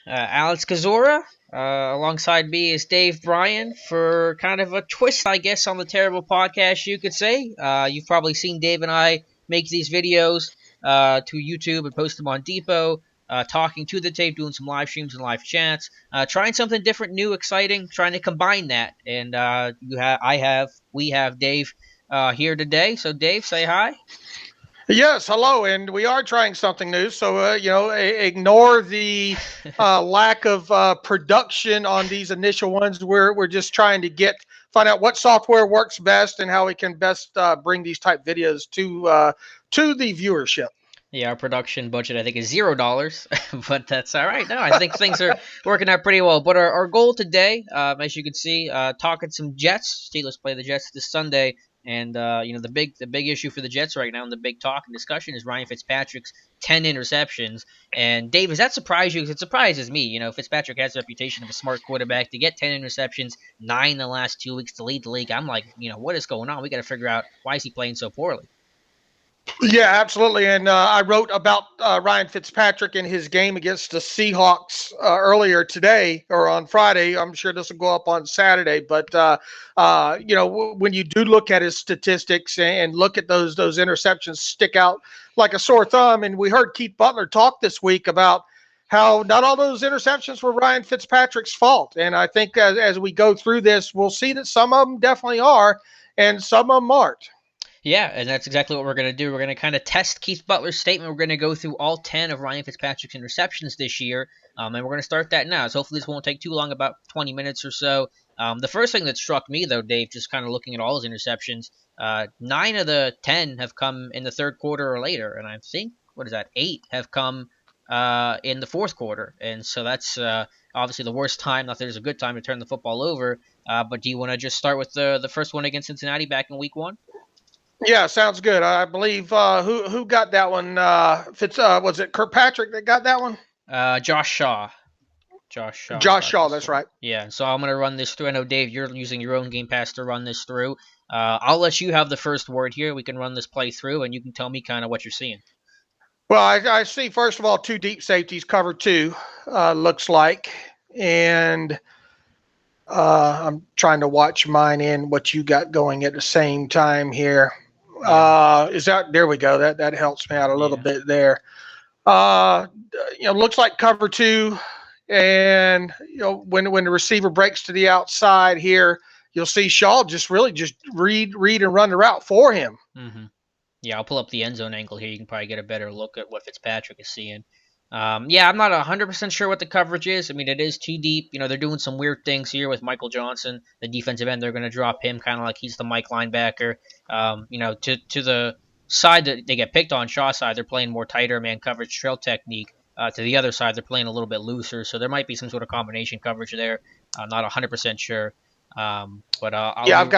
Alex Kazora. Alongside me is Dave Bryan for kind of a twist, I guess, on the terrible podcast, you could say. You've probably seen Dave and I make these videos to YouTube and post them on Depot, talking to the tape, doing some live streams and live chats, trying something different, new, exciting, trying to combine that. And we have Dave here today. So, Dave, say hi. Yes, hello, and we are trying something new. So, ignore the lack of production on these initial ones. We're just trying to find out what software works best and how we can best bring these type videos to the viewership. Yeah, our production budget I think is $0, but that's all right. No, I think things are working out pretty well. But our goal today, as you can see, talking some Jets. Steelers play the Jets this Sunday, and the big issue for the Jets right now, and the big talk and discussion is Ryan Fitzpatrick's 10 interceptions. And Dave, does that surprise you? Because it surprises me. Fitzpatrick has a reputation of a smart quarterback. To get 10 interceptions, 9 in the last 2 weeks to lead the league, I'm like, what is going on? We got to figure out why is he playing so poorly. Yeah, absolutely. And I wrote about Ryan Fitzpatrick in his game against the Seahawks earlier today or on Friday. I'm sure this will go up on Saturday. But when you do look at his statistics and look at those interceptions stick out like a sore thumb. And we heard Keith Butler talk this week about how not all those interceptions were Ryan Fitzpatrick's fault. And I think as we go through this, we'll see that some of them definitely are, and some of them aren't. Yeah, and that's exactly what we're going to do. We're going to kind of test Keith Butler's statement. We're going to go through all 10 of Ryan Fitzpatrick's interceptions this year, and we're going to start that now. So hopefully this won't take too long, about 20 minutes or so. The first thing that struck me, though, Dave, just kind of looking at all his interceptions, 9 of the 10 have come in the third quarter or later, and I think, 8 have come in the fourth quarter. And so that's obviously the worst time. Not that there's a good time to turn the football over, but do you want to just start with the first one against Cincinnati back in week one? Yeah, sounds good. I believe who got that one? Was it Kirkpatrick that got that one? Josh Shaw. Josh Shaw Josh got Shaw, this that's one. right. Yeah, so I'm going to run this through. I know, Dave, you're using your own Game Pass to run this through. I'll let you have the first word here. We can run this play through, and you can tell me kind of what you're seeing. Well, I see first of all two deep safeties cover two, looks like, and I'm trying to watch mine in what you got going at the same time here. Yeah, Is that there? We go. That helps me out a little yeah. bit there. Uh, looks like cover two, and when the receiver breaks to the outside here, you'll see Shaw just really just read and run the route for him. Mm-hmm. Yeah, I'll pull up the end zone angle here. You can probably get a better look at what Fitzpatrick is seeing. Yeah, I'm not 100% sure what the coverage is. I mean, it is too deep. They're doing some weird things here with Michael Johnson, the defensive end. They're going to drop him kind of like he's the Mike linebacker. To the side that they get picked on, Shaw side, they're playing more tighter man coverage trail technique. To the other side, they're playing a little bit looser. So there might be some sort of combination coverage there. I'm not 100% sure. But Yeah, I'll. I've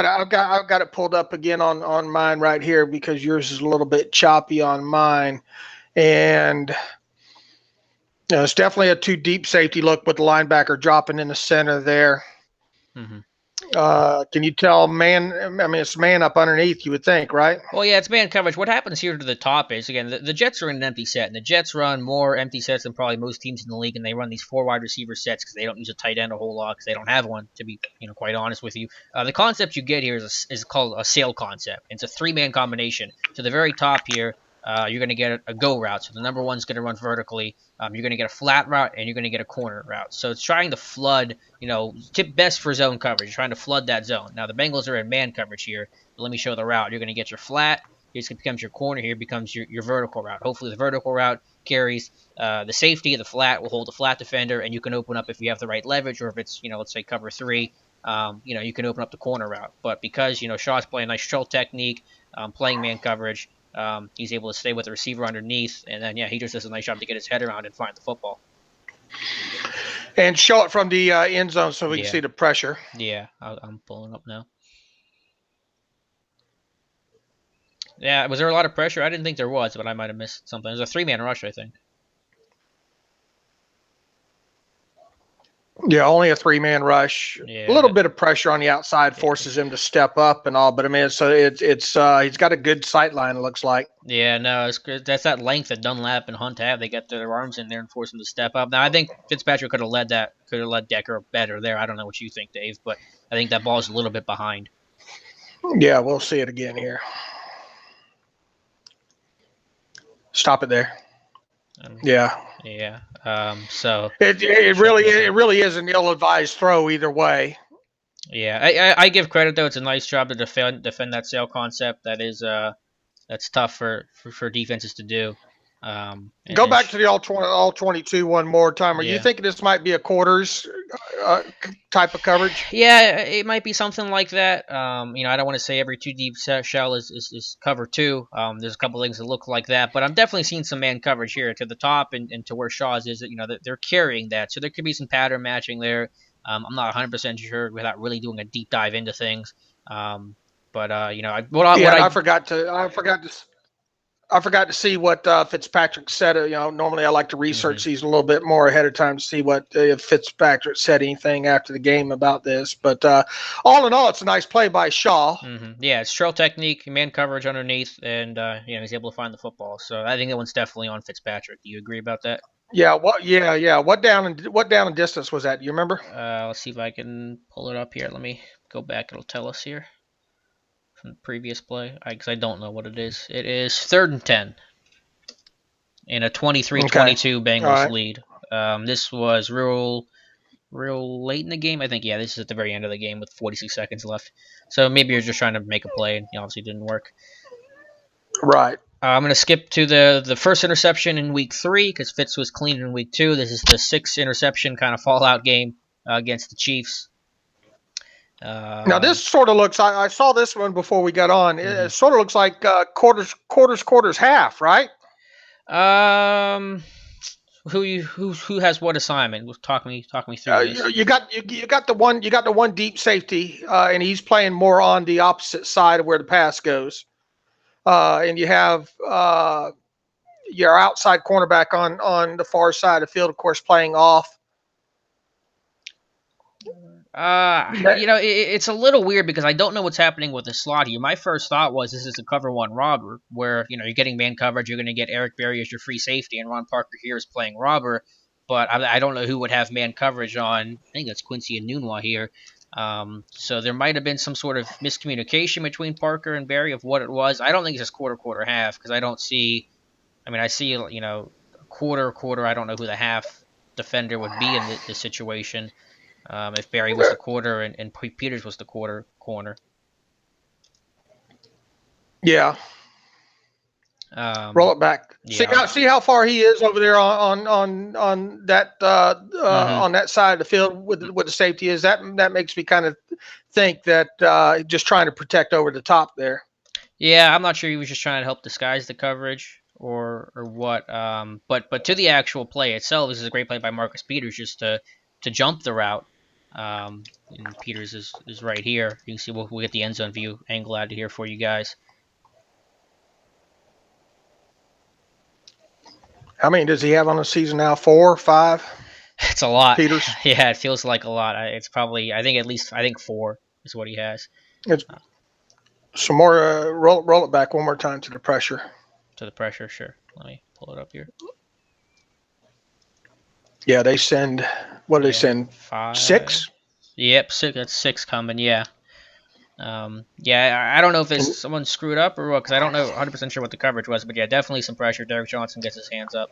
got it pulled up again on mine right here because yours is a little bit choppy on mine, and it's definitely a too deep safety look with the linebacker dropping in the center there. Mhm. Can you tell man? I mean, it's man up underneath. You would think, right? Well, yeah, it's man coverage. What happens here to the top is, again, the Jets are in an empty set, and the Jets run more empty sets than probably most teams in the league, and they run these four wide receiver sets because they don't use a tight end a whole lot because they don't have one, to be quite honest with you. The concept you get here is called a sail concept. It's a three-man combination. To the very top here, you're going to get a go route. So the number one's going to run vertically. You're going to get a flat route, and you're going to get a corner route. So it's trying to flood, tip best for zone coverage. You're trying to flood that zone. Now, the Bengals are in man coverage here. Let me show the route. You're going to get your flat. Here becomes your corner. Here becomes your vertical route. Hopefully the vertical route carries the safety. The flat will hold the flat defender, and you can open up if you have the right leverage, or if it's let's say cover three. You can open up the corner route. But because Shaw's playing nice shell technique, playing man coverage, he's able to stay with the receiver underneath, and then he just does a nice job to get his head around and find the football. And show it from the end zone so we can Yeah. see the pressure. Yeah, I'm pulling up now. Yeah, was there a lot of pressure? I didn't think there was, but I might have missed something. It was a three-man rush, I think. Yeah, only a 3-man rush. A Yeah, little bit of pressure on the outside forces him to step up and all, but I mean, it's he's got a good sight line. It looks like. yeah, no, it's good. That's that length that Dunlap and Hunt have. They get their arms in there and force him to step up. Now, I think Fitzpatrick could have led Decker better there. I don't know what you think, Dave, but I think that ball's a little bit behind. Yeah, we'll see it again here. Stop it there. Um, Yeah, yeah. So it check really this it out. really is an ill-advised throw either way. Yeah, I give credit though. It's a nice job to defend that sail concept. That is that's tough for defenses to do. Go And back to the all 22 one more time. Are you yeah. thinking this might be a quarters type of coverage? Yeah, it might be something like that. I don't want to say every two deep shell is cover two. There's a couple things that look like that, but I'm definitely seeing some man coverage here to the top and to where Shaw's is. That they're carrying that, so there could be some pattern matching there. I'm not 100% sure without really doing a deep dive into things. But Yeah, what and I I forgot to see what Fitzpatrick said. Normally I like to mhm. research these a little bit more ahead of time to see what if Fitzpatrick said anything after the game about this. But all in all, it's a nice play by Shaw. Yeah, it's trail technique, man coverage underneath, and he's able to find the football. So I think that one's definitely on Fitzpatrick. Do you agree about that? Yeah, what? Yeah, yeah. What down and distance was that? Do you remember? Let's see if I can pull it up here. Let me go back. It'll tell us here from the previous play because I don't know what it is. It is 3rd and 10 in a Okay. 23-22 All Bengals right. lead. This was real late in the game. I think this is at the very end of the game with 46 seconds left. So maybe you're just trying to make a play and obviously didn't work. Right. I'm going to skip to the first interception in week 3 because Fitz was clean in week 2. This is the 6th interception kind of fallout game against the Chiefs. Now this sort of looks. I saw this one before we got on. It Mhm. sort of looks like quarters, half, right? Um, who has what assignment? Talk me through You, this. you got you got the one deep safety, and he's playing more on the opposite side of where the pass goes. And you have your outside cornerback on the far side of the field, of course, playing off. It's a little weird because I don't know what's happening with the slot here. My first thought was this is a cover one robber where you're getting man coverage. You're going to get Eric Berry as your free safety, and Ron Parker here is playing robber. But I don't know who would have man coverage on. I think that's Quincy and Nunwa here. So there might have been some sort of miscommunication between Parker and Berry of what it was. I don't think it's just quarter half because I don't see. I mean, I see quarter. I don't know who the half defender would be in this situation. If Barry was the quarter and Peters was the quarter corner. Yeah, roll Um, it back. See yeah. how see how far he is over there on that Mm-hmm. on that side of the field with the safety is. That makes me kind of think that just trying to protect over the top there. Yeah, I'm not sure he was just trying to help disguise the coverage or what. But to the actual play itself, this is a great play by Marcus Peters just to jump the route. And Peters is right here. You can see we'll get the end zone view angle out of here for you guys. How many does he have on the season now? 4, 5. It's a lot. Peters. Yeah, it feels like a lot. It's probably I think 4 is what he has. It's Uh, some more. Roll it back one more time to the pressure. to the pressure, sure. Let me pull it up here. Yeah, they send. What do they Yeah, send? 5. 6. Yep, 6. That's 6 coming. Yeah. Yeah. I don't know if it's someone screwed up or what, because I don't know 100% sure what the coverage was, but yeah, definitely some pressure. Derek Johnson gets his hands up.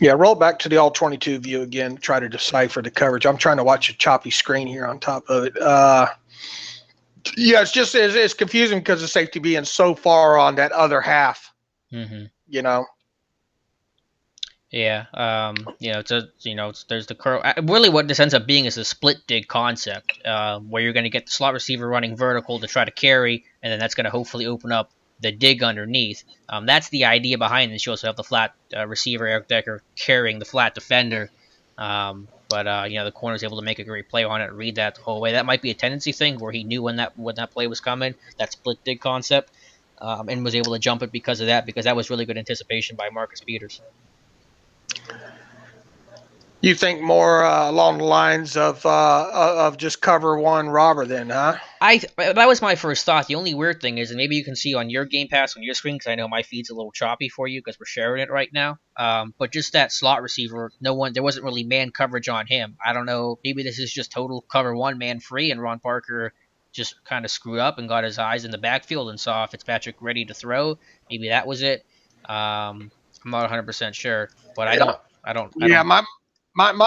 Yeah, roll back to the all 22 view again. Try to decipher the coverage. I'm trying to watch a choppy screen here on top of it. Yeah, it's confusing because the safety being so far on that other half. Mm-hmm. You know. Yeah. There's the curl. Really, what this ends up being is a split dig concept, where you're going to get the slot receiver running vertical to try to carry, and then that's going to hopefully open up the dig underneath. That's the idea behind this. You also have the flat receiver Eric Decker carrying the flat defender. But the corner's able to make a great play on it, read that the whole way. That might be a tendency thing where he knew when that play was coming, that split dig concept, and was able to jump it because that was really good anticipation by Marcus Peters. You think more along the lines of just cover one robber, then, huh? That was my first thought. The only weird thing is, and maybe you can see on your Game Pass on your screen, because I know my feed's a little choppy for you because we're sharing it right now. But just that slot receiver, there wasn't really man coverage on him. I don't know. Maybe this is just total cover one man free, and Ron Parker just kind of screwed up and got his eyes in the backfield and saw Fitzpatrick ready to throw. Maybe that was it. I'm not 100% sure, but Yeah, I yeah. don't. My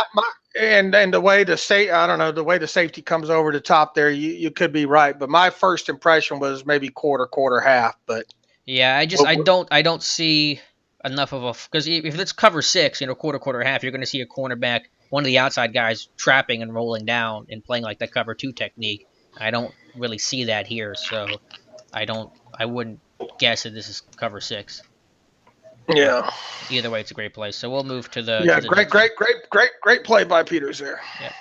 and the way the I don't know, the way the safety comes over the top there, you could be right, but my first impression was maybe quarter half. But Yeah, what, I don't see enough of a because if it's cover six, quarter half, you're going to see a cornerback, one of the outside guys trapping and rolling down and playing like that cover two technique. I don't really see that here, so I wouldn't guess that this is cover six. But yeah, either way, it's a great play. So we'll move to yeah, the great, Jets here. great, great, great, great play by Peters there. Yep.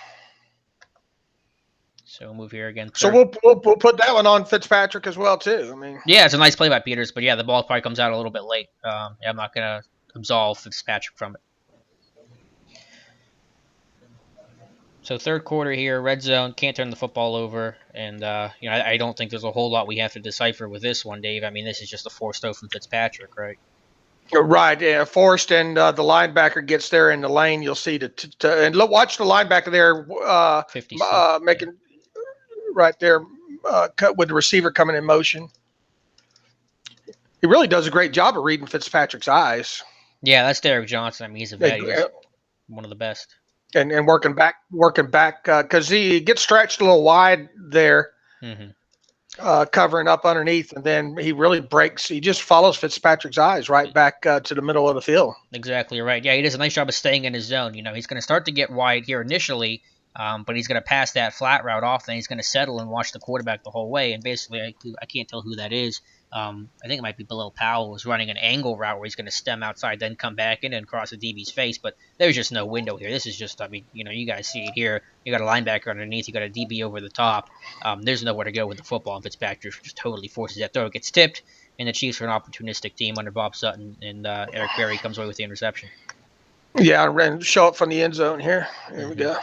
So we'll move here again. So Third. we'll put that one on Fitzpatrick as well too. I mean, Yeah, it's a nice play by Peters, but yeah, the ball probably comes out a little bit late. Yeah, I'm not gonna absolve Fitzpatrick from it. So third quarter here, red zone, can't turn the football over, and I don't think there's a whole lot we have to decipher with this one, Dave. I mean, this is just a forced out from Fitzpatrick, right? right, yeah, Forrest and the linebacker gets there in the lane. You'll see and look, watch the linebacker there 56, yeah, making right there cut with the receiver coming in motion. He really does a great job of reading Fitzpatrick's eyes yeah. That's Derek Johnson. I mean, he's a vet. He's one of the best. and working back because he gets stretched a little wide there, Hmm. covering up underneath, and then he really breaks. He just follows Fitzpatrick's eyes right back to the middle of the field. Exactly right. Yeah, he does a nice job of staying in his zone. He's going to start to get wide here initially, but he's going to pass that flat route off, then he's going to settle and watch the quarterback the whole way. And basically, I can't tell who that is. I think it might be Bilal Powell was running an angle route where he's going to stem outside, then come back in and cross the DB's face. But there's just no window here. This is just, I mean, you guys see it here. You got a linebacker underneath, you got a DB over the top. There's nowhere to go with the football, and Fitzpatrick just totally forces that throw. It gets tipped, and the Chiefs are an opportunistic team under Bob Sutton, and Eric Berry comes away with the interception. Yeah, and show up from the end zone here. Here we Mm-hmm. go.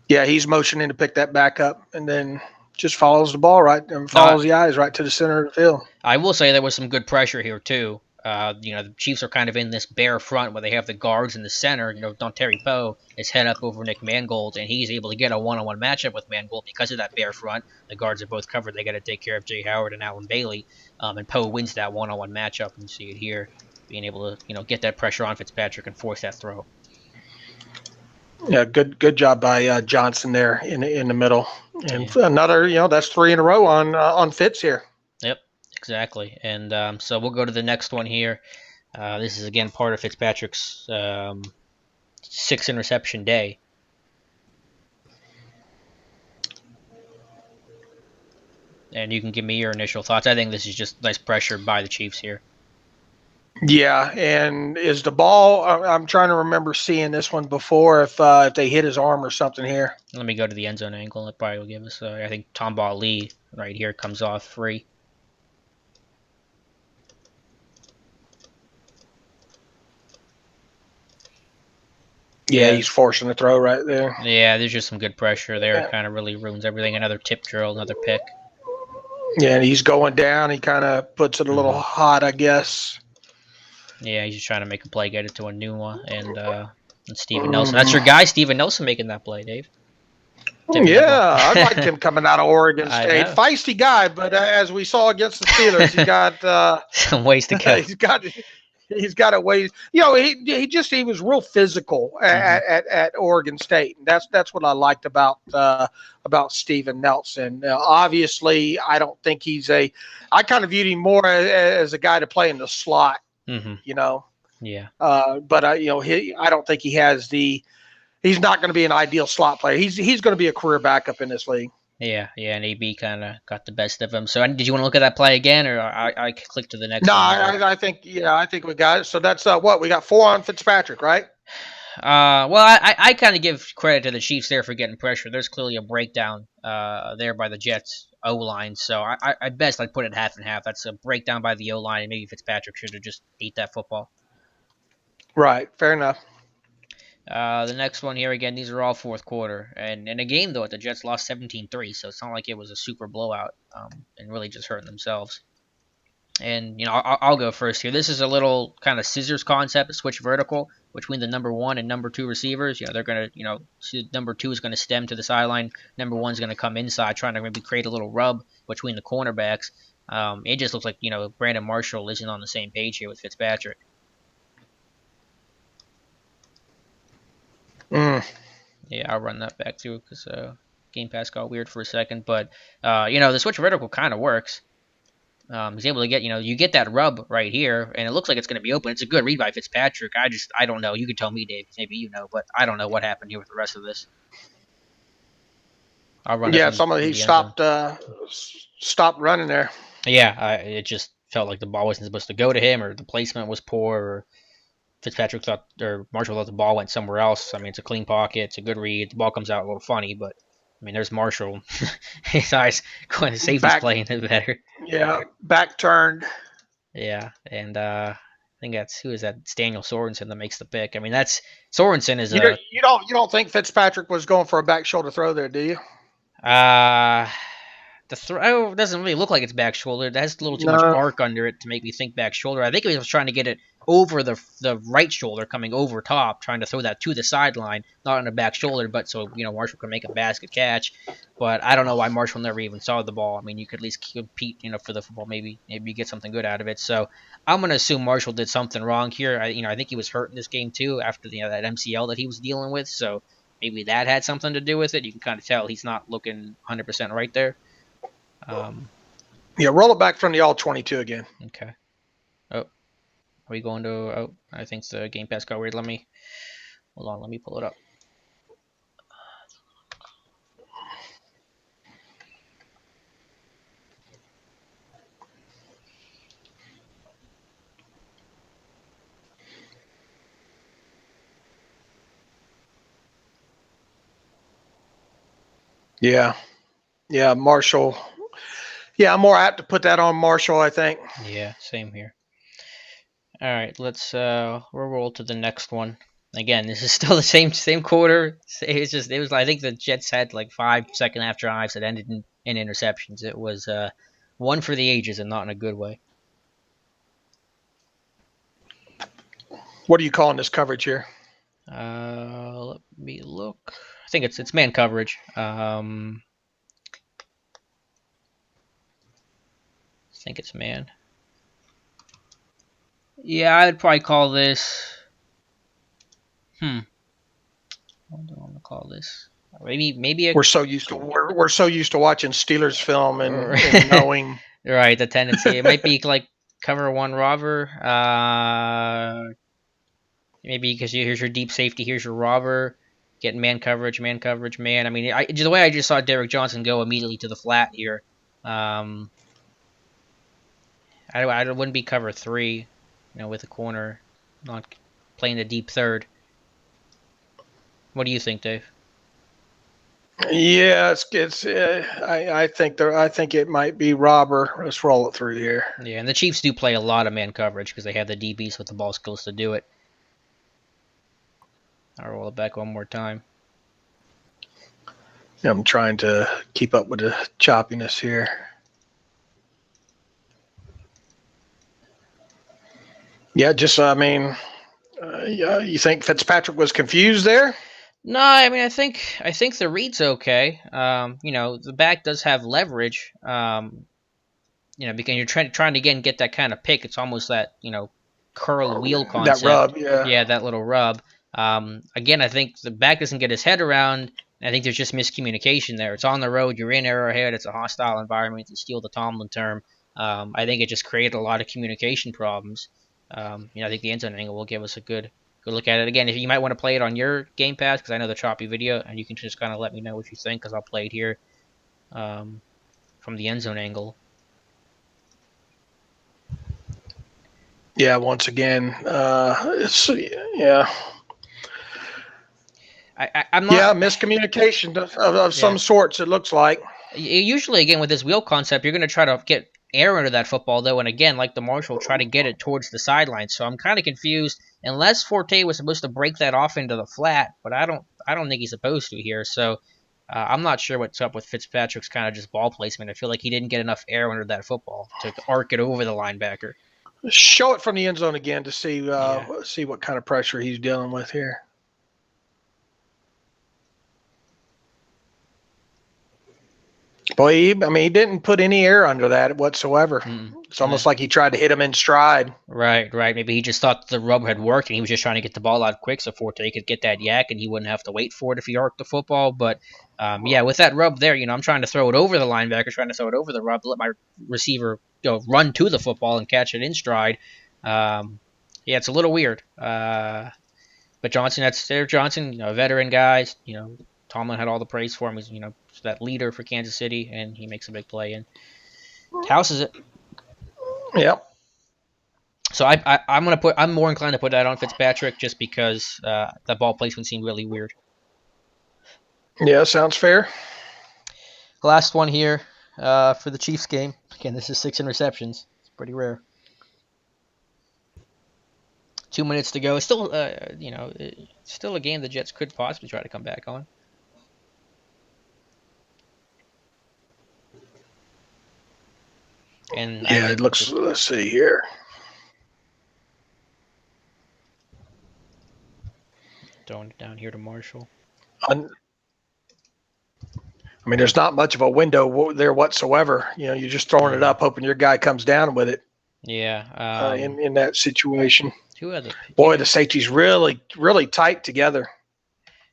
Yeah, he's motioning to pick that back up, and then just follows the ball right and Now, follows the eyes right to the center of the field. I will say there was some good pressure here too. The Chiefs are kind of in this bare front where they have the guards in the center. Don Terry Poe is head up over Nick Mangold, and he's able to get a one-on-one matchup with Mangold because of that bare front. The guards are both covered. They got to take care of Jay Howard and Alan Bailey, and Poe wins that one-on-one matchup. And you see it here, being able to get that pressure on Fitzpatrick and force that throw. Yeah, good job by Johnson there in the middle, and Yeah. another that's three in a row on Fitz here. Yep, exactly. And so we'll go to the next one here. This is again part of Fitzpatrick's six interception day. And you can give me your initial thoughts. I think this is just nice pressure by the Chiefs here. Yeah, and is the ball? I'm trying to remember seeing this one before. If they hit his arm or something here. Let me go to the end zone angle. It probably will give us. I think Tomball Lee right here comes off free. Yeah, Yeah, he's forcing the throw right there. yeah. There's just some good pressure there. It Yeah, kind of really ruins everything. Another tip drill, another pick. yeah, and he's going down. He kind of puts it a little Mm-hmm. hot, I guess. Yeah, he's just trying to make a play, get it to a new one, and Steven Nelson. That's Mm. your guy, Steven Nelson, making that play, Dave. Tipping that ball. Yeah, I liked him coming out of Oregon I State. know. Feisty guy, but as we saw against the Steelers, he got Some ways to go. he's got a way. He was real physical Mm-hmm. at Oregon State, and that's what I liked about Steven Nelson. Obviously, I don't think I kind of viewed him more as a guy to play in the slot. Mm-hmm. You know, Yeah. but I don't think he has the. He's not going to be an ideal slot player. He's going to be a career backup in this league. Yeah, and AB kind of got the best of him. So, did you want to look at that play again, or I click to the next No, one here? I think we got it. So that's what we got 4 on Fitzpatrick, right? Well, I kind of give credit to the Chiefs there for getting pressure. There's clearly a breakdown there by the Jets O line. So I best I'd put it half and half. That's a breakdown by the O line, and maybe Fitzpatrick should have just ate that football. Right. Fair enough. The next one here, again, these are all fourth quarter. And in a game, though, the Jets lost 17-3, so it's not like it was a super blowout and really just hurting themselves. And, I'll go first here. This is a little kind of scissors concept, a switch vertical between the number one and number two receivers. They're going to, number two is going to stem to the sideline. Number one's going to come inside, trying to maybe create a little rub between the cornerbacks. It just looks like, Brandon Marshall isn't on the same page here with Fitzpatrick. Yeah, I'll run that back too because Game Pass got weird for a second. But, the switch vertical kind of works. He's able to get, you get that rub right here, and it looks like it's going to be open. It's a good read by Fitzpatrick. I don't know. You could tell me, Dave. Maybe you know, but I don't know what happened here with the rest of this. I'll run it from he the end zone. stopped running there. Yeah, it just felt like the ball wasn't supposed to go to him, or the placement was poor, or Fitzpatrick thought, or Marshall thought the ball went somewhere else. I mean, it's a clean pocket. It's a good read. The ball comes out a little funny, but I mean, there's Marshall. His eyes going to safety's playing it better. Yeah, back turned. Yeah, and I think who is that? It's Daniel Sorensen that makes the pick. I mean, that's Sorensen is you don't think Fitzpatrick was going for a back shoulder throw there, do you? The throw doesn't really look like it's back shoulder. It has a little too much arc under it to make me think back shoulder. I think he was trying to get it over the right shoulder, coming over top, trying to throw that to the sideline, not on the back shoulder, but so Marshall can make a basket catch. But I don't know why Marshall never even saw the ball. I mean, you could at least compete, for the football. Maybe you get something good out of it. So I'm gonna assume Marshall did something wrong here. I think he was hurt in this game too after that MCL that he was dealing with. So maybe that had something to do with it. You can kind of tell he's not looking 100% right there. Yeah, roll it back from the all 22 again. Okay. Oh, are we going to? Oh, I think the Game Pass got weird. Hold on. Let me pull it up. Yeah, Marshall. Yeah, I'm more apt to put that on Marshall, I think. Yeah, same here. All right, let's we'll roll to the next one. Again, this is still the same quarter. It was. I think the Jets had like 5 second half drives that ended in interceptions. It was one for the ages and not in a good way. What are you calling this coverage here? Let me look. I think it's man coverage. I think it's man. Yeah, I would probably call this. What do I want to call this? Maybe we're so used to watching Steelers film and knowing. Right, the tendency. It might be like cover one robber. Maybe because here's your deep safety, here's your robber. Getting man coverage, man. I mean, the way I just saw Derek Johnson go immediately to the flat here. I wouldn't be cover 3, with a corner, not playing the deep third. What do you think, Dave? Yeah, I think it might be robber. Let's roll it through here. Yeah, and the Chiefs do play a lot of man coverage because they have the DBs with the ball skills to do it. I'll roll it back one more time. I'm trying to keep up with the choppiness here. Yeah, you think Fitzpatrick was confused there? No, I mean I think the read's okay. The back does have leverage. Because you're trying to again get that kind of pick. It's almost that curl wheel concept. That rub, yeah. Yeah, that little rub. Again, I think the back doesn't get his head around. I think there's just miscommunication there. It's on the road. You're in Arrowhead. It's a hostile environment, to steal the Tomlin term. I think it just created a lot of communication problems. I think the end zone angle will give us a good look at it. Again, if you might want to play it on your Game Pass, because I know the choppy video, and you can just kind of let me know what you think, because I'll play it here from the end zone angle. Yeah, once again, I'm not. Yeah, miscommunication of some sorts. It looks like. Usually, again, with this wheel concept, you're going to try to get air under that football though, and again, like the Marshall, try to get it towards the sideline. So I'm kind of confused. Unless Forte was supposed to break that off into the flat, but I don't think he's supposed to here. So I'm not sure what's up with Fitzpatrick's kind of just ball placement. I feel like he didn't get enough air under that football to arc it over the linebacker. Show it from the end zone again to see what kind of pressure he's dealing with here. Boy, he didn't put any air under that whatsoever. It's almost like he tried to hit him in stride. Right. Maybe he just thought the rub had worked and he was just trying to get the ball out quick so Forte could get that yak and he wouldn't have to wait for it if he arced the football. But, with that rub there, I'm trying to throw it over the linebacker, trying to throw it over the rub, let my receiver run to the football and catch it in stride. It's a little weird. But Johnson, Johnson, a veteran guy. Tomlin had all the praise for him. He's, that leader for Kansas City, and he makes a big play and houses it. Yep. So I'm more inclined to put that on Fitzpatrick just because that ball placement seemed really weird. Yeah, sounds fair. Last one here for the Chiefs game. Again, this is 6 interceptions. It's pretty rare. 2 minutes to go. Still, still a game the Jets could possibly try to come back on. And it looks. Let's see here. Throwing it down here to Marshall. There's not much of a window there whatsoever. You're just throwing it up, hoping your guy comes down with it. Yeah. In that situation. The safety's really, really tight together.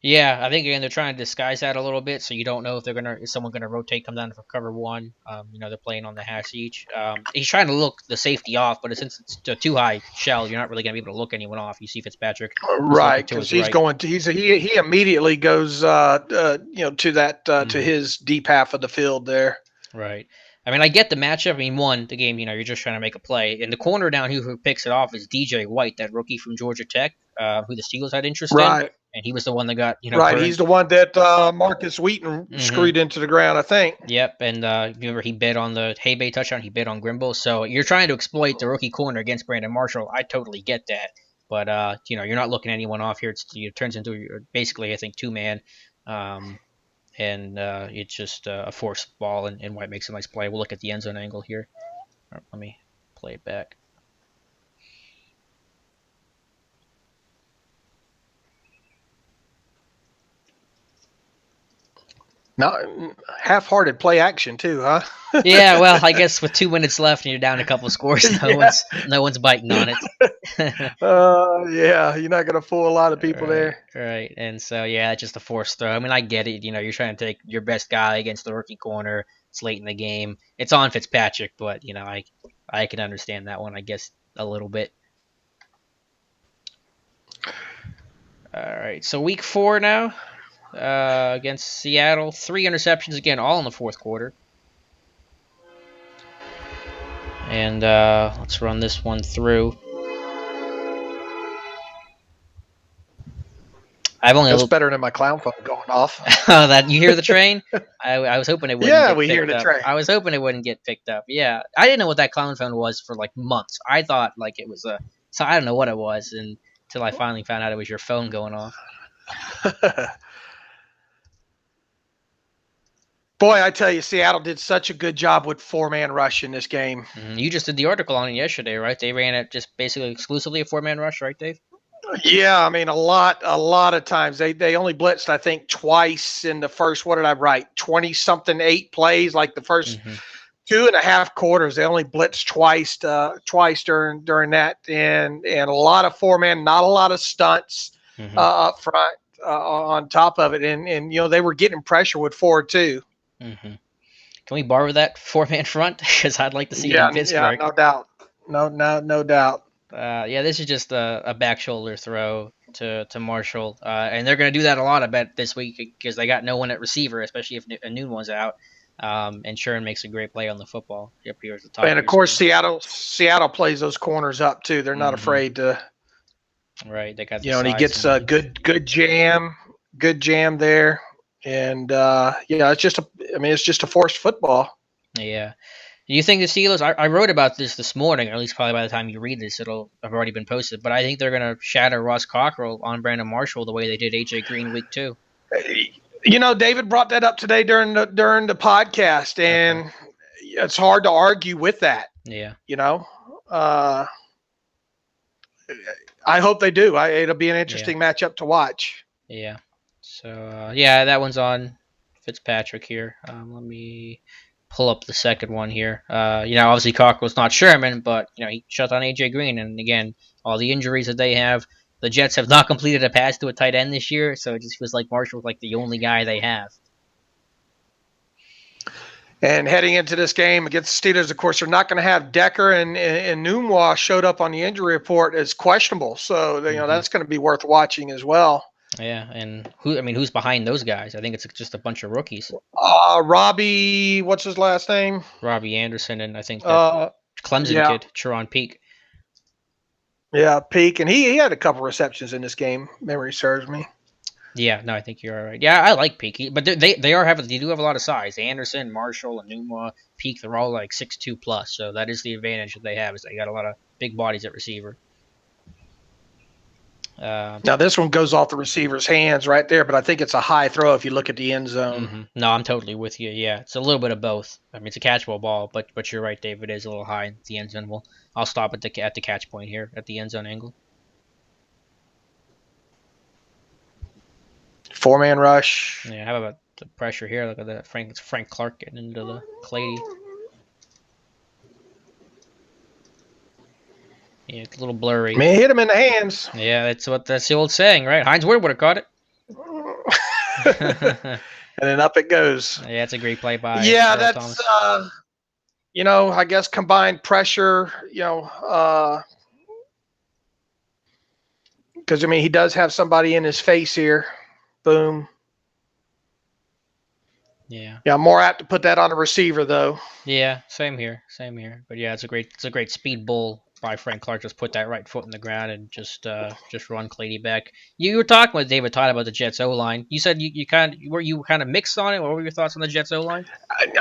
Yeah, I think again they're trying to disguise that a little bit, so you don't know if someone gonna rotate, come down for cover one. They're playing on the hash each. He's trying to look the safety off, but since it's a too high shell, you're not really gonna be able to look anyone off. You see Fitzpatrick, right? Because he's going to he immediately goes to that to his deep half of the field there. Right. I get the matchup. The game, you're just trying to make a play. And the corner down who picks it off is DJ White, that rookie from Georgia Tech, who the Steelers had interest in. And he was the one that got, right. burned. He's the one that Marcus Wheaton screwed into the ground, I think. Yep. And remember he bid on the Hay-Bay touchdown. He bid on Grimble. So you're trying to exploit the rookie corner against Brandon Marshall. I totally get that. But, you're not looking anyone off here. It turns into basically, I think, 2-man. And it's just a forced ball, and White makes a nice play. We'll look at the end zone angle here. Right, let me play it back. Not half-hearted play action too, huh? Yeah, well, I guess with 2 minutes left and you're down a couple of scores, no one's biting on it. You're not gonna fool a lot of people there. Right, and so it's just a forced throw. I get it. You're trying to take your best guy against the rookie corner. It's late in the game. It's on Fitzpatrick, but I can understand that one, I guess, a little bit. All right, so week 4 now. Against Seattle, 3 interceptions again, all in the fourth quarter. And let's run this one through. That's better than my clown phone going off. That you hear the train? I was hoping it wouldn't. Yeah, we hear the train. I was hoping it wouldn't get picked up. Yeah, I didn't know what that clown phone was for like months. I thought like it was so I don't know what it was until I finally found out it was your phone going off. Boy, I tell you, Seattle did such a good job with 4-man rush in this game. You just did the article on it yesterday, right? They ran it just basically exclusively a 4-man rush, right, Dave? Yeah, a lot of times. They only blitzed, I think, twice in the first, what did I write, 20-something, 8 plays, like the first 2.5 quarters. They only blitzed twice during that, and a lot of 4-man, not a lot of stunts up front on top of it, and they were getting pressure with 4 too. Can we borrow that 4-man front? Because I'd like to see it in Pittsburgh. Yeah, no doubt. No doubt. This is just a back shoulder throw to Marshall, and they're going to do that a lot, I bet, this week because they got no one at receiver, especially if a noon one's out. And Sherman makes a great play on the football. Up here at the top. And of course, Seattle plays those corners up too. They're not afraid to. Right, they got. And he gets a good jam there. And it's just a forced football. Yeah, Do you think the Steelers? I wrote about this morning, or at least probably by the time you read this, it'll have already been posted. But I think they're gonna shatter Ross Cockrell on Brandon Marshall the way they did AJ Green week 2. David brought that up today during the podcast, and Okay. it's hard to argue with that. Yeah. Uh, I hope they do. It'll be an Yeah. interesting matchup to watch. Yeah. So yeah, that one's on Fitzpatrick here. Let me pull up the second one here. Obviously Cockrell's not Sherman, but he shut down AJ Green, and again, all the injuries that they have. The Jets have not completed a pass to a tight end this year, so it just feels like Marshall's like the only guy they have. And heading into this game against the Steelers, of course, they're not going to have Decker, and Numwa showed up on the injury report as questionable. So that's going to be worth watching as well. Yeah, and who's behind those guys? I think it's just a bunch of rookies. Robbie, what's his last name? Robbie Anderson, and I think that Clemson kid, Sharon Peak. Yeah, Peak, and he had a couple receptions in this game. Memory serves me. Yeah, no, I think you're all right. Yeah, I like Peak, but they do have a lot of size. Anderson, Marshall, and Numa, Peak, they're all like 6'2" plus, so that is the advantage that they have, is they got a lot of big bodies at receiver. Now this one goes off the receiver's hands right there, but I think it's a high throw if you look at the end zone. Mm-hmm. No, I'm totally with you. Yeah, it's a little bit of both. I mean, it's a catchable ball, but you're right, Dave. It is a little high in the end zone. I'll stop at the catch point here at the end zone angle. 4-man rush. Yeah, how about the pressure here? Look at that. Frank Clark getting into the Clady. Yeah, it's a little blurry. Man, hit him in the hands. Yeah, that's the old saying, right? Heinz Ward would have caught it. And then up it goes. Yeah, it's a great play by. Yeah, Earl that's Thomas. I guess combined pressure. Because he does have somebody in his face here. Boom. Yeah. Yeah, I'm more apt to put that on a receiver though. Yeah, same here. But yeah, it's a great speed bull by Frank Clark. Just put that right foot in the ground and just run Clady back. You were talking with David Todd about the Jets O line. You said you kind of mixed on it. What were your thoughts on the Jets O line?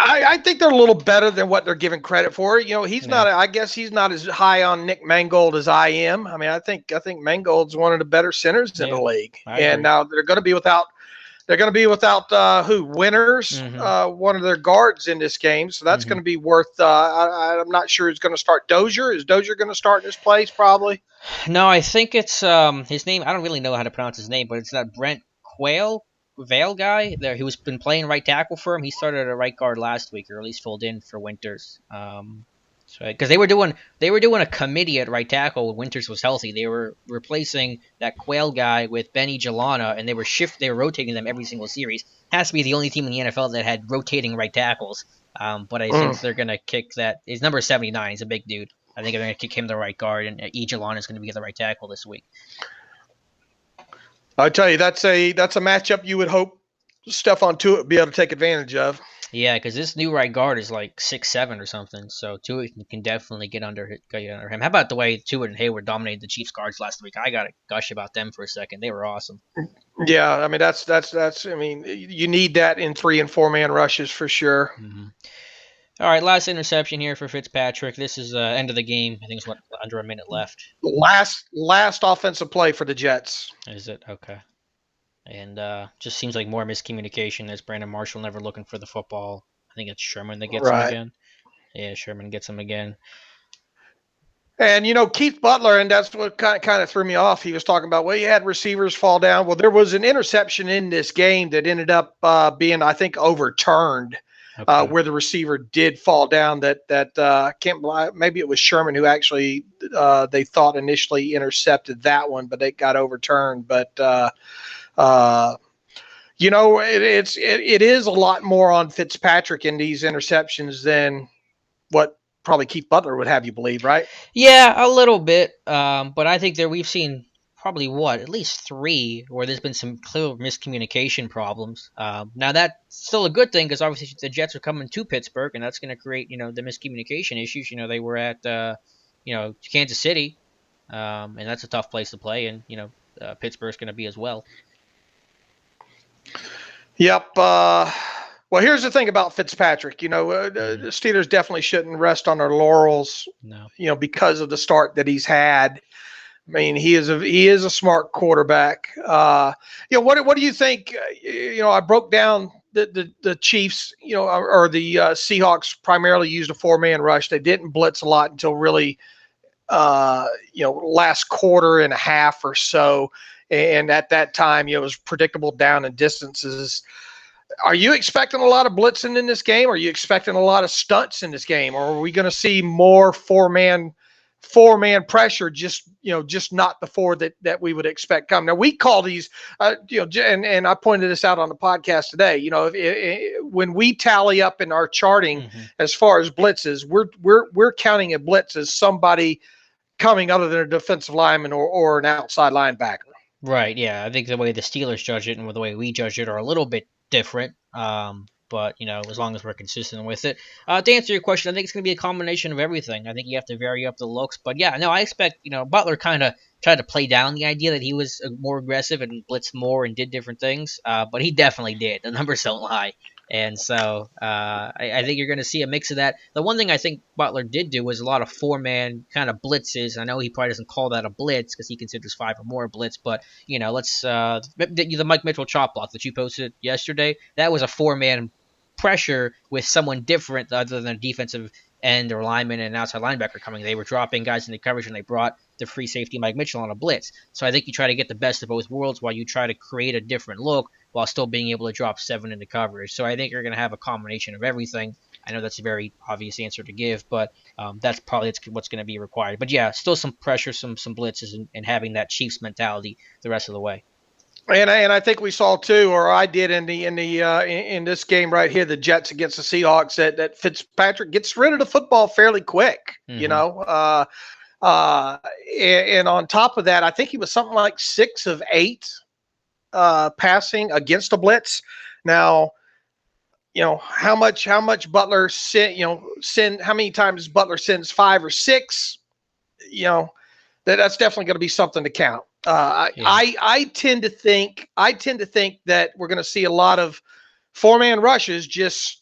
I think they're a little better than what they're given credit for. He's not. I guess he's not as high on Nick Mangold as I am. I mean, I think Mangold's one of the better centers in the league. And now they're going to be without. They're going to be without who? Winters, one of their guards in this game. So that's going to be worth. I'm not sure who's going to start. Dozier? Is Dozier going to start in this place? Probably. No, I think it's his name. I don't really know how to pronounce his name, but it's that Brent Vale guy there who's been playing right tackle for him. He started at right guard last week, or at least filled in for Winters. Because they were doing a committee at right tackle when Winters was healthy. They were replacing that Quayle guy with Benny Jalana, and they were rotating them every single series. Has to be the only team in the NFL that had rotating right tackles. But I think they're gonna kick that. His number is 79. He's a big dude. I think they're gonna kick him the right guard, and Jalana is gonna be the right tackle this week. I tell you, that's a matchup you would hope Stephon Tuitt would be able to take advantage of. Yeah, because this new right guard is like 6'7" or something, so Tuitt can definitely get under him. How about the way Tuitt and Hayward dominated the Chiefs guards last week? I got to gush about them for a second. They were awesome. Yeah, I mean that's. I mean, you need that in 3- and 4-man rushes for sure. Mm-hmm. All right, last interception here for Fitzpatrick. This is end of the game. I think it's under a minute left. Last offensive play for the Jets. Is it? Okay. And just seems like more miscommunication. There's Brandon Marshall never looking for the football. I think it's Sherman that gets him again. Yeah, Sherman gets him again. And, Keith Butler, and that's what kind of threw me off. He was talking about, well, you had receivers fall down. Well, there was an interception in this game that ended up being, I think, overturned, where the receiver did fall down. That can't maybe it was Sherman who actually they thought initially intercepted that one, but it got overturned. But it is a lot more on Fitzpatrick in these interceptions than what probably Keith Butler would have you believe, right? Yeah, a little bit. But I think we've seen probably at least 3 where there's been some clear miscommunication problems. Now that's still a good thing because obviously the Jets are coming to Pittsburgh, and that's going to create the miscommunication issues. They were at Kansas City, and that's a tough place to play, and Pittsburgh's going to be as well. Yep. Well, here's the thing about Fitzpatrick. The Steelers definitely shouldn't rest on their laurels. No. Because of the start that he's had. I mean, he is a smart quarterback. What do you think? I broke down the Chiefs. Or the Seahawks primarily used a 4-man rush. They didn't blitz a lot until really, last quarter and a half or so. And at that time, it was predictable down and distances. Are you expecting a lot of blitzing in this game? Are you expecting a lot of stunts in this game? Or are we going to see more four man pressure, just not the four that we would expect come. Now we call these, and I pointed this out on the podcast today. When we tally up in our charting as far as blitzes, we're counting a blitz as somebody coming other than a defensive lineman or an outside linebacker. Right, yeah. I think the way the Steelers judge it and the way we judge it are a little bit different. But as long as we're consistent with it. To answer your question, I think it's going to be a combination of everything. I think you have to vary up the looks, but yeah, no, I expect Butler kind of tried to play down the idea that he was more aggressive and blitzed more and did different things. But he definitely did. The numbers don't lie. And so I think you're going to see a mix of that. The one thing I think Butler did do was a lot of 4-man kind of blitzes. I know he probably doesn't call that a blitz because he considers 5 or more a blitz, but let's the Mike Mitchell chop block that you posted yesterday. That was a 4-man pressure with someone different other than a defensive end or lineman and an outside linebacker coming. They were dropping guys into coverage and they brought the free safety Mike Mitchell on a blitz. So I think you try to get the best of both worlds while you try to create a different look while still being able to drop 7 into coverage. So I think you're going to have a combination of everything. I know that's a very obvious answer to give, but that's probably what's going to be required. But yeah, still some pressure, some blitzes, and having that Chiefs mentality the rest of the way. And I think we saw too, or I did in this game right here, the Jets against the Seahawks, that Fitzpatrick gets rid of the football fairly quick. And on top of that, I think he was something like 6 of 8 passing against a blitz. Now, how much Butler send how many times Butler sends 5 or 6. That's definitely going to be something to count. I tend to think that we're going to see a lot of 4-man rushes, just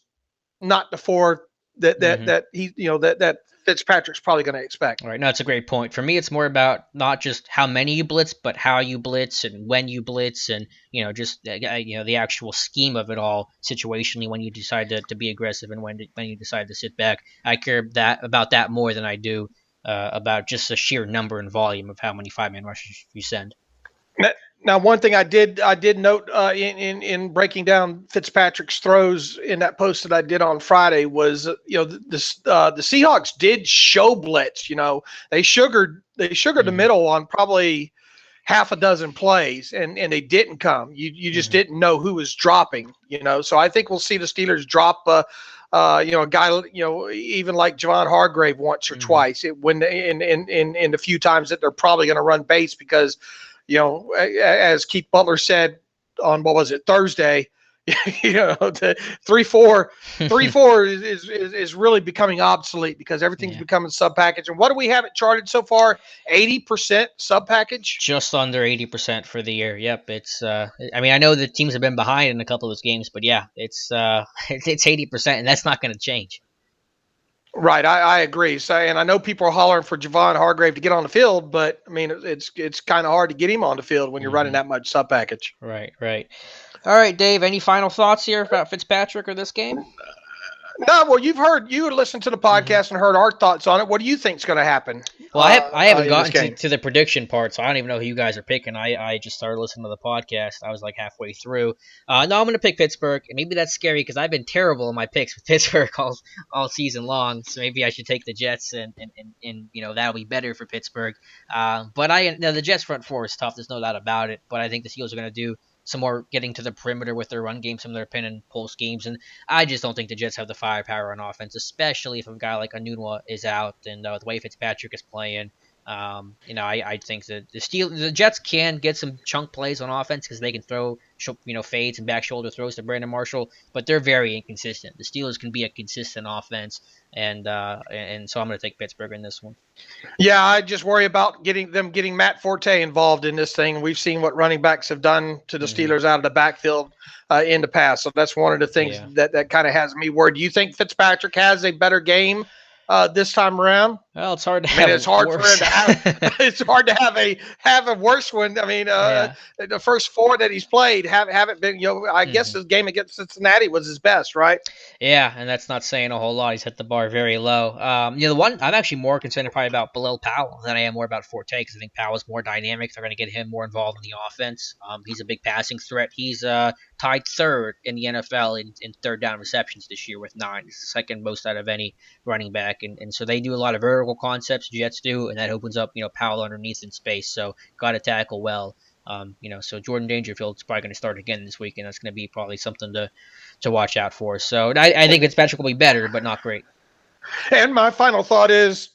not the 4 that Fitzpatrick's probably going to expect. All right, no, it's a great point. For me, it's more about not just how many you blitz, but how you blitz and when you blitz, and just the actual scheme of it all situationally when you decide to be aggressive and when you decide to sit back. I care about that more than I do about just the sheer number and volume of how many 5-man rushes you send. Now, one thing I did note in breaking down Fitzpatrick's throws in that post that I did on Friday was the Seahawks did show blitz. They sugared the middle on probably half a dozen plays, and they didn't come. You just didn't know who was dropping. So I think we'll see the Steelers drop a guy, even like Javon Hargrave once or twice when in the few times that they're probably going to run base because. As Keith Butler said on, what was it, Thursday, the 3-4 is really becoming obsolete because everything's becoming sub package. And what do we have it charted so far? 80% sub package? Just under 80% for the year. Yep. It's I know the teams have been behind in a couple of those games, but yeah, it's 80%, and that's not going to change. Right, I agree. So, and I know people are hollering for Javon Hargrave to get on the field, but I mean, it's kind of hard to get him on the field when you're running that much sub package. Right. All right, Dave. Any final thoughts here about Fitzpatrick or this game? No, well, you listened to the podcast and heard our thoughts on it. What do you think is going to happen? Well, I haven't gotten to the prediction part, so I don't even know who you guys are picking. I just started listening to the podcast. I was like halfway through. No, I'm going to pick Pittsburgh, and maybe that's scary because I've been terrible in my picks with Pittsburgh all season long. So maybe I should take the Jets, and that'll be better for Pittsburgh. But the Jets front four is tough. There's no doubt about it. But I think the Steelers are going to do some more getting to the perimeter with their run game, some of their pin and pull schemes, and I just don't think the Jets have the firepower on offense, especially if a guy like Anunua is out and the way Fitzpatrick is playing. I think that the Jets can get some chunk plays on offense because they can throw fades and back shoulder throws to Brandon Marshall, but they're very inconsistent. The Steelers can be a consistent offense, and so I'm going to take Pittsburgh in this one. Yeah, I just worry about getting Matt Forte involved in this thing. We've seen what running backs have done to the Mm-hmm. Steelers out of the backfield in the past, so that's one of the things Yeah. that kind of has me worried. Do you think Fitzpatrick has a better game this time around? Well, it's hard to I mean, have it's hard for him worse. to have. It's hard to have a worse one. I mean, Yeah. the first four that he's played haven't been. I guess Mm-hmm. his game against Cincinnati was his best, right? Yeah, and that's not saying a whole lot. He's hit the bar very low. The one I'm actually more concerned probably about Bilal Powell than I am more about Forte because I think Powell's more dynamic. They're going to get him more involved in the offense. He's a big passing threat. He's tied third in the NFL in third down receptions this year with 9. It's the second most out of any running back, and so they do a lot of vertical concepts. Jets do, and that opens up Powell underneath in space. So got to tackle well. So Jordan Dangerfield's probably going to start again this week, and that's going to be probably something to watch out for. So I think Fitzpatrick will be better, but not great. And my final thought is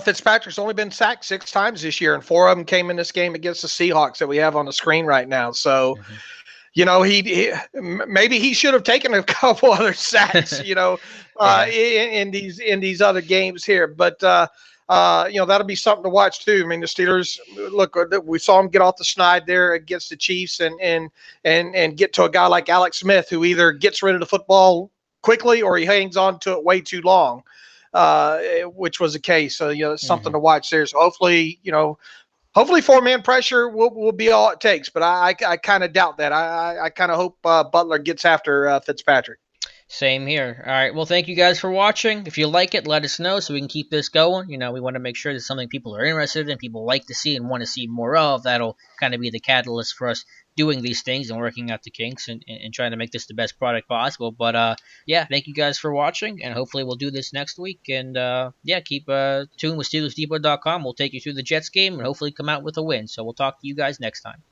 Fitzpatrick's only been sacked 6 times this year, and 4 of them came in this game against the Seahawks that we have on the screen right now. So, Mm-hmm. Maybe he should have taken a couple other sacks, Yeah. in these other games here. But that'll be something to watch too. I mean, the Steelers look. We saw them get off the schneid there against the Chiefs, and get to a guy like Alex Smith who either gets rid of the football quickly or he hangs on to it way too long, which was the case. So it's something Mm-hmm. to watch there. So hopefully 4-man pressure will be all it takes, but I kind of doubt that. I kind of hope Butler gets after Fitzpatrick. Same here. All right. Well, thank you guys for watching. If you like it, let us know so we can keep this going. We want to make sure it's something people are interested in, people like to see and want to see more of. That'll kind of be the catalyst for us doing these things and working out the kinks and trying to make this the best product possible. But yeah, thank you guys for watching, and hopefully we'll do this next week. And yeah, keep tuned with SteelersDepot.com. We'll take you through the Jets game and hopefully come out with a win. So we'll talk to you guys next time.